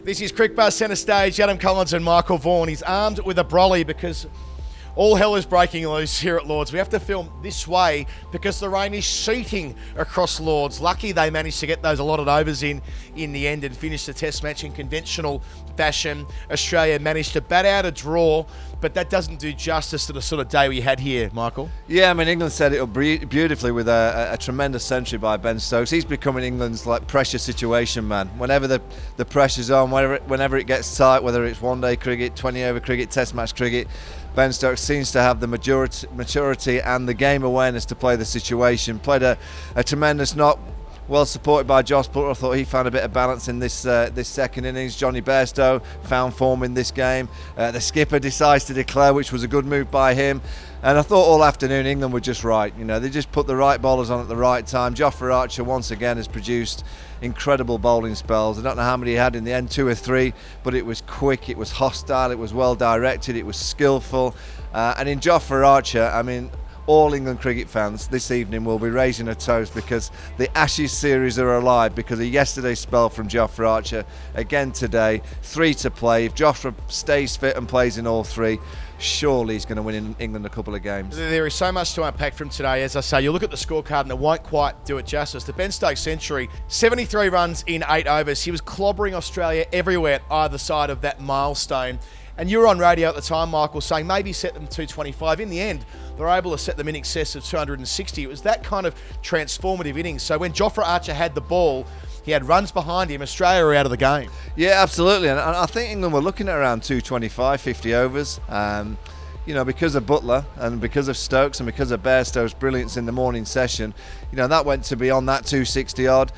This is Crickbar Centerstage. Adam Collins and Michael Vaughan. He's armed with a brolly because all hell is breaking loose here at Lords. We have to film this way because the rain is sheeting across Lords. Lucky they managed to get those allotted overs in the end and finish the test match in conventional fashion. Australia managed to bat out a draw, but that doesn't do justice to the sort of day we had here, Michael. Yeah, I mean, England set it up beautifully with a tremendous century by Ben Stokes. He's becoming England's pressure situation man. Whenever the pressure's on, whenever it gets tight, whether it's one-day cricket, 20-over cricket, test match cricket, Ben Stokes seems to have the maturity and the game awareness to play the situation. Played a tremendous knock, well supported by Josh Butler. I thought he found a bit of balance in this second innings. Johnny Bairstow found form in this game. The skipper decides to declare, which was a good move by him. And I thought all afternoon England were just right. You know, they just put the right bowlers on at the right time. Jofra Archer once again has produced incredible bowling spells. I don't know how many he had in the end, 2 or 3, but it was quick, it was hostile, it was well directed, it was skillful. And in Jofra Archer, I mean, all England cricket fans this evening will be raising a toast because the Ashes series are alive because of yesterday's spell from Jofra Archer. Again today, 3 to play. If Jofra stays fit and plays in all 3, surely he's going to win in England a couple of games. There is so much to unpack from today. As I say, you look at the scorecard and it won't quite do it justice. The Ben Stokes century, 73 runs in 8 overs. He was clobbering Australia everywhere either side of that milestone. And you were on radio at the time, Michael, saying maybe set them 225. In the end, they were able to set them in excess of 260. It was that kind of transformative innings. So when Jofra Archer had the ball, he had runs behind him. Australia were out of the game. Yeah, absolutely. And I think England were looking at around 225, 50 overs. You know, because of Butler and because of Stokes and because of Bairstow's brilliance in the morning session, you know, that went to beyond that 260 odd.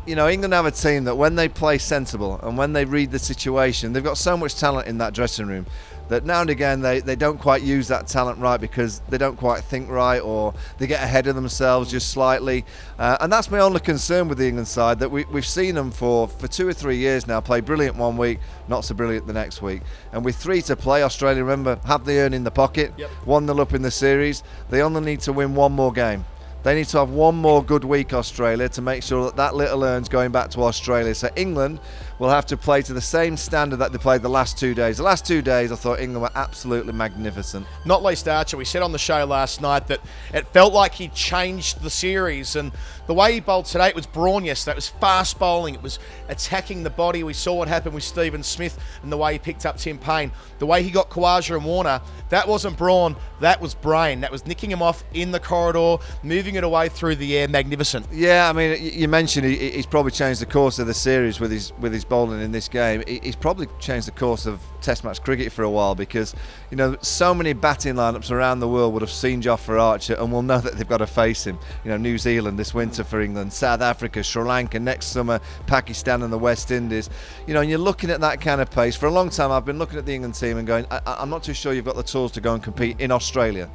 You know, England have a team that when they play sensible and when they read the situation, they've got so much talent in that dressing room that now and again they don't quite use that talent right because they don't quite think right or they get ahead of themselves just slightly. And that's my only concern with the England side, that we've seen them for 2 or 3 years now play brilliant one week, not so brilliant the next week. And with 3 to play, Australia, remember, have the earn in the pocket, 1-0 up in the series. They only need to win one more game. They need to have one more good week, Australia, to make sure that little earn's going back to Australia. So England will have to play to the same standard that they played the last 2 days. The last 2 days, I thought England were absolutely magnificent. Not least Archer. We said on the show last night that it felt like he changed the series. And the way he bowled today, it was brawn yesterday. It was fast bowling. It was attacking the body. We saw what happened with Stephen Smith and the way he picked up Tim Payne. The way he got Composure and Warner, that wasn't brawn, that was brain. That was nicking him off in the corridor, moving it away through the air. Magnificent. Yeah, I mean, you mentioned he's probably changed the course of the series with his bowling in this game. He's probably changed the course of Test match cricket for a while because, you know, so many batting lineups around the world would have seen Jofra Archer and will know that they've got to face him. You know, New Zealand this winter for England, South Africa, Sri Lanka next summer, Pakistan and the West Indies. You know, and you're looking at that kind of pace. For a long time I've been looking at the England team and going, I'm not too sure you've got the tools to go and compete in Australia.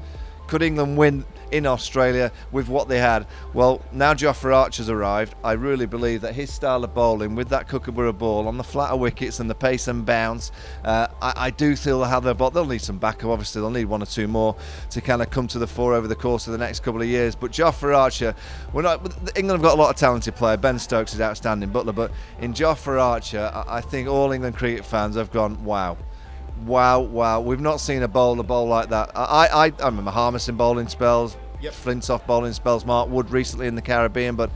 Could England win in Australia with what they had? Well, now Jofra Archer's arrived. I really believe that his style of bowling with that kookaburra ball on the flatter wickets and the pace and bounce, I do feel they'll have their ball. They'll need some backup, obviously. They'll need 1 or 2 more to kind of come to the fore over the course of the next couple of years. But Jofra Archer, England have got a lot of talented players. Ben Stokes is outstanding, Butler. But in Jofra Archer, I think all England cricket fans have gone, wow. Wow, we've not seen a bowl like that. I remember Harmison bowling spells, Flintoff bowling spells, Mark Wood recently in the Caribbean, but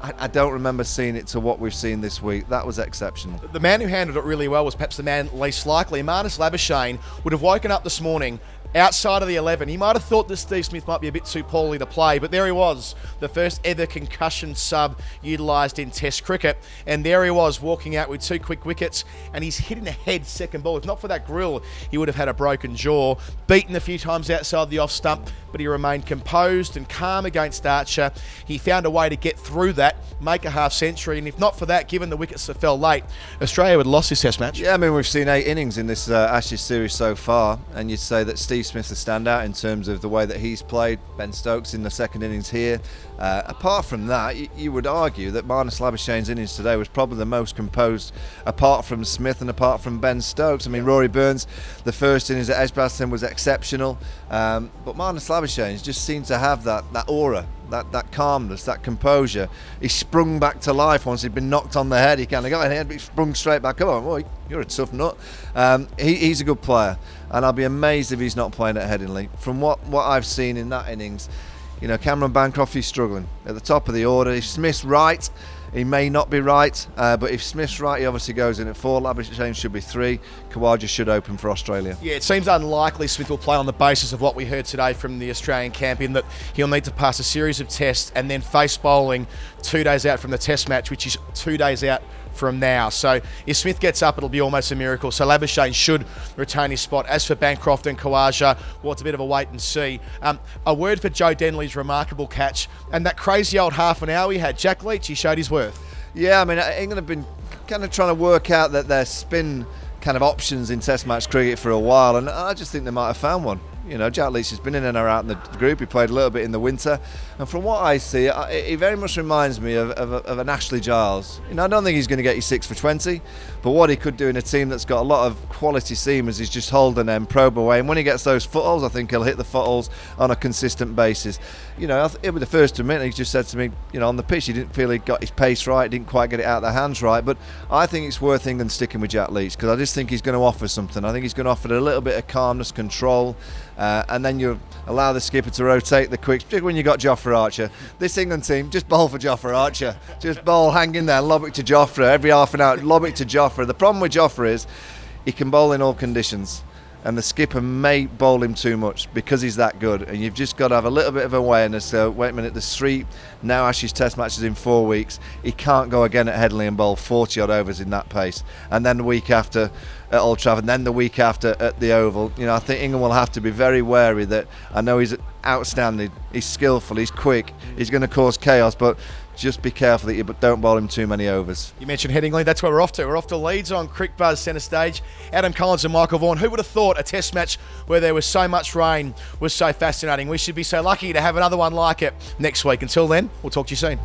I don't remember seeing it to what we've seen this week. That was exceptional. The man who handled it really well was perhaps the man least likely. Labuschagne would have woken up this morning outside of the 11. He might have thought that Steve Smith might be a bit too poorly to play, but there he was, the first ever concussion sub utilised in Test cricket, and there he was walking out with 2 quick wickets, and he's hitting a head second ball. If not for that grill, he would have had a broken jaw, beaten a few times outside the off stump, but he remained composed and calm against Archer. He found a way to get through that, make a half century, and if not for that, given the wickets that fell late, Australia would have lost this Test match. Yeah, I mean, we've seen 8 innings in this Ashes series so far, and you'd say that Steve Smith's the standout in terms of the way that he's played. Ben Stokes in the second innings here. Apart from that, you would argue that Labuschagne's innings today was probably the most composed, apart from Smith and apart from Ben Stokes. I mean, Rory Burns, the first innings at Edgbaston was exceptional, but Labuschagne just seemed to have that aura that calmness, that composure. He sprung back to life once he'd been knocked on the head. He kind of got in head, but he sprung straight back up. Well, you're a tough nut. He's a good player, and I'll be amazed if he's not playing at Headingley. From what I've seen in that innings, you know, Cameron Bancroft, he's struggling at the top of the order. If Smith's right, he may not be right, but if Smith's right, he obviously goes in at 4. Labuschagne should be 3. Khawaja should open for Australia. Yeah, it seems unlikely Smith will play on the basis of what we heard today from the Australian camp, in that he'll need to pass a series of tests and then face bowling 2 days out from the test match, which is 2 days out from now. So if Smith gets up, it'll be almost a miracle. So Labuschagne should retain his spot. As for Bancroft and Khawaja, well, it's a bit of a wait and see. A word for Joe Denley's remarkable catch and that crazy old half an hour he had. Jack Leach, he showed his worth. Yeah, I mean, England have been kind of trying to work out that their spin kind of options in Test match cricket for a while, and I just think they might have found one. You know, Jack Leach has been in and out in the group. He played a little bit in the winter, and from what I see, he very much reminds me of an Ashley Giles. You know, I don't think he's going to get you 6 for 20, but what he could do in a team that's got a lot of quality seamers is just hold and then probe away. And when he gets those footholds, I think he'll hit the footholds on a consistent basis. You know, he'll be the first to admit, he just said to me, you know, on the pitch, he didn't feel he got his pace right, didn't quite get it out of their hands right. But I think it's worth England sticking with Jack Leach, because I just think he's going to offer something. I think he's going to offer a little bit of calmness, control. And then you allow the skipper to rotate the quicks, particularly when you've got Jofra Archer. This England team, just bowl for Jofra Archer. Just bowl, hang in there, lob it to Jofra. Every half an hour, lob it to Jofra. The problem with Jofra is he can bowl in all conditions, and the skipper may bowl him too much because he's that good, and you've just got to have a little bit of awareness. So wait a minute, there's 3 now Ashes Test matches in 4 weeks. He can't go again at Headingley and bowl 40 odd overs in that pace, and then the week after at Old Trafford, and then the week after at the Oval. You know, I think England will have to be very wary. That I know he's outstanding, he's skillful, he's quick, he's going to cause chaos, but just be careful that you don't bowl him too many overs. You mentioned Headingley, that's where we're off to. We're off to Leeds on Crick Buzz Centre Stage. Adam Collins and Michael Vaughan. Who would have thought a test match where there was so much rain was so fascinating? We should be so lucky to have another one like it next week. Until then, we'll talk to you soon.